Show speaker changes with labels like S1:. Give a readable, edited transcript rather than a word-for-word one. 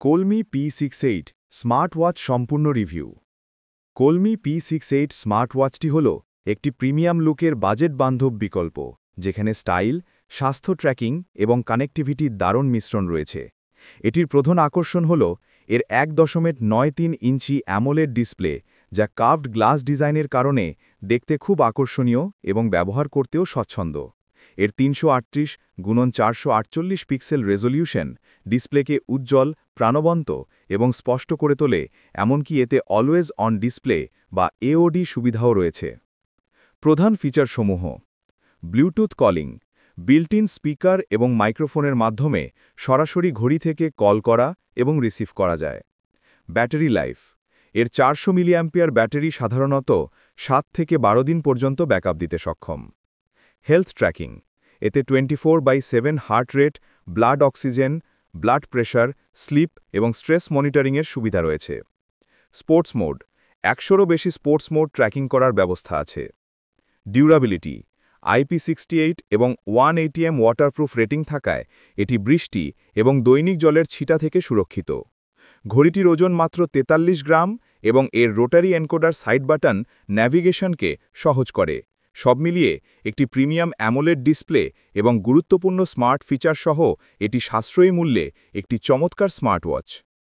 S1: কোলমি P68 smart watch সম্পূর্ণ review. কোলমি P68 smart ওয়াচটি হল একটি প্রিমিয়াম লুকের বাজেট বান্ধব বিকল্প, যেখানে স্টাইল, স্বাস্থ্য ট্র্যাকিং এবং কানেক্টিভিটির দারুণ মিশ্রণ রয়েছে। এটির প্রধান আকর্ষণ হল এর 1.93 ইঞ্চি অ্যামোলেড ডিসপ্লে, যা কার্ভড গ্লাস ডিজাইনের কারণে দেখতে খুব আকর্ষণীয় এবং ব্যবহার করতেও স্বচ্ছন্দ। এর 338x448 পিক্সেল রেজোলিউশন ডিসপ্লেকে উজ্জ্বল, প্রাণবন্ত এবং স্পষ্ট করে তোলে, এমনকি এতে অলওয়েজ অন ডিসপ্লে বা এওডি সুবিধাও রয়েছে। প্রধান ফিচারসমূহ: Bluetooth calling, built in speaker এবং মাইক্রোফোনের মাধ্যমে সরাসরি ঘড়ি থেকে কল করা এবং রিসিভ করা যায়। ব্যাটারি লাইফ: এর 400 মিলিঅ্যাম্পিয়ার ব্যাটারি সাধারণত 7 থেকে 12 দিন পর্যন্ত ব্যাকআপ দিতে সক্ষম। হেলথ ট্র্যাকিং: এতে 24/7 heart rate, blood oxygen, blood pressure, sleep এবং স্ট্রেস মনিটরিংয়ের সুবিধা রয়েছে। স্পোর্টস মোড: 100রও বেশি স্পোর্টস মোড ট্র্যাকিং করার ব্যবস্থা আছে। ডিউরাবিলিটি: IP68 এবং 180M ওয়াটারপ্রুফ রেটিং থাকায় এটি বৃষ্টি এবং দৈনিক জলের ছিটা থেকে সুরক্ষিত। ঘড়িটির ওজন মাত্র 43 গ্রাম এবং এর রোটারি এনকোডার সাইড বাটন ন্যাভিগেশনকে সহজ করে। সব মিলিয়ে একটি প্রিমিয়াম অ্যামোলেড ডিসপ্লে এবং গুরুত্বপূর্ণ স্মার্ট ফিচার সহ এটি সাশ্রয়ী মূল্যে একটি চমৎকার স্মার্ট ওয়াচ।